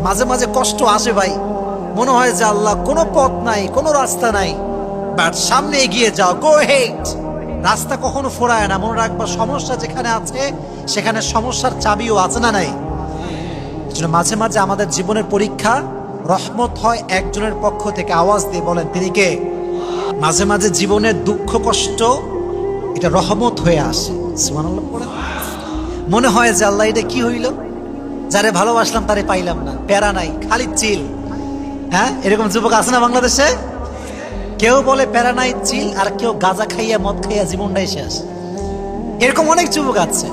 মাঝে মাঝে কষ্ট আসে ভাই, মনে হয় যে আল্লাহ কোনো পথ নাই, কোনো রাস্তা নাই, বাট সামনে এগিয়ে যাও, গো হেড। রাস্তা কখনো ফোরায় না। মনে রাখবা, সমস্যা যেখানে আছে সেখানে সমস্যার চাবিও আছে, না নাই? এজন্য মাঝে মাঝে আমাদের জীবনের পরীক্ষা রহমত হয় একজনের পক্ষ থেকে। আওয়াজ দিয়ে বলেন, তিনি কে? মাঝে মাঝে জীবনের দুঃখ কষ্ট এটা রহমত হয়ে আসে। সুবহানাল্লাহ পড়েন। মনে হয় যে আল্লাহ এটা কি হইল, যারে ভালোবাসলাম তারে পাইলাম না, প্যারা নাই, খালি চিল। হ্যাঁ, এরকম যুবক আছে না বাংলাদেশে? কেউ বলে প্যারা নাই, চিল, আর কেউ গাঁজা খাইয়া মদ খাইয়া জীবনটাই শেষ। এরকম অনেক যুবক আছে।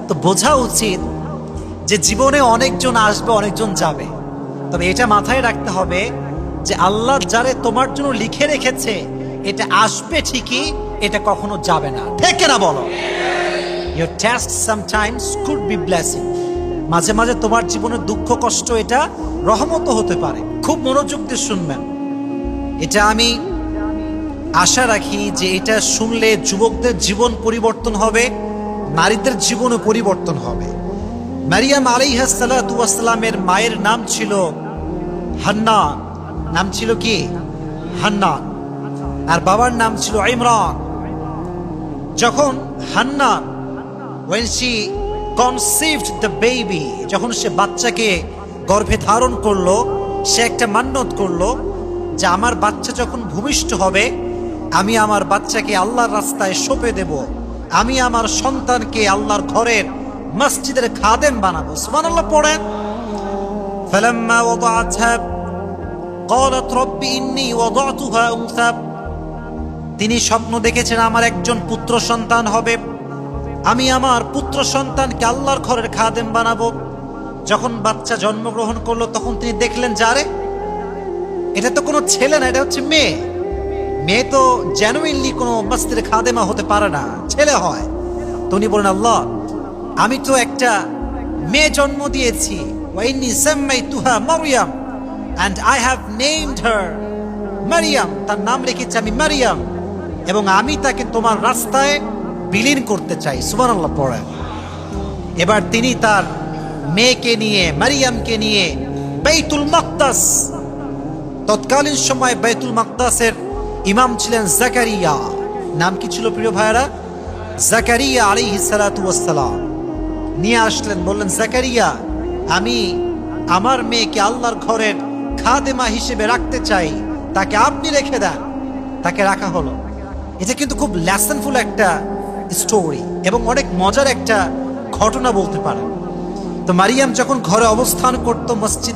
তো বোঝা উচিত যে জীবনে অনেকজন আসবে, অনেকজন যাবে, তবে এটা মাথায় রাখতে হবে যে আল্লাহ যারে তোমার জন্য লিখে রেখেছে এটা আসবে ঠিকই, এটা কখনো যাবে না। ঠিক না বলো? Your test sometimes could be blessing. মাঝে মাঝে তোমার জীবনের দুঃখ কষ্ট এটা রহমতও হতে পারে। খুব মনোযোগ দিয়ে শুনবেন। এটা আমি আশা রাখি যে এটা শুনলে যুবকদের জীবন পরিবর্তন হবে, নারীদের জীবনও পরিবর্তন হবে। মারিয়াম আলাইহিস সালাতু ওয়াস সালামের মায়ের নাম ছিল হান্না। নাম ছিল কি? হান্না। আর বাবার নাম ছিল ইমরান। যখন Hannah, when she conceived the baby, যখন সে বাচ্চাকে গর্ভে ধারণ করলো, সে একটা মান্যত করলো যে আমার বাচ্চা যখন ভূমিষ্ঠ হবে আমি আমার বাচ্চাকে আল্লাহর রাস্তায় সঁপে দেব, আমি আমার সন্তানকে আল্লাহর ঘরের মসজিদের খাদেম বানাবো। সুবহানাল্লাহ পড়েন। ফালাম্মা ওয়াদাআতহা ক্বালাত রাব্বি ইন্নী ওয়াদাতুহা উনসা। তিনি স্বপ্ন দেখেছেন আমার একজন পুত্র সন্তান হবে, আমি আমার পুত্র সন্তানকে আল্লাহর ঘরের খাদেম বানাবো। যখন বাচ্চা জন্মগ্রহণ করলো তখন তিনি দেখলেন, যারে এটা তো কোনো ছেলে না, এটা হচ্ছে মেয়ে। মেয়ে তো জেনুইনলি কোনো মসজিদের খাদেমা হতে পারে না, ছেলে হয়। তো উনি বলেন, আল্লাহ আমি তো একটা মেয়ে জন্ম দিয়েছি, ওয়া ইন্নী সাম্মাইতুহা মারইয়াম and I have named her Mariam, তার নাম রেখেছি আমি মারিয়াম, এবং আমি তাকে তোমার রাস্তায় বিলীন করতে চাই। সুবহানাল্লাহ পড়েন। এবার তিনি তার মেয়েকে নিয়ে, মারিয়ামকে নিয়ে বাইতুল মাকদাস, তৎকালীন সময় বাইতুল মাকদাসের ইমাম ছিলেন জাকারিয়া। নাম কি ছিল প্রিয় ভাইরা? জাকারিয়া আলাইহিস সালাতু ওয়াস সালাম। নিয়ে আসলেন, বললেন, জাকারিয়া আমি আমার মেয়েকে আল্লাহর ঘরের খাদেমা হিসেবে রাখতে চাই, তাকে আপনি রেখে দেন। তাকে রাখা হলো। এটা কিন্তু খুব লেসনফুল একটা স্টোরি এবং অনেক মজার একটা ঘটনা বলতে পারেন। তো মারিয়াম যখন ঘরে অবস্থান করতো মসজিদ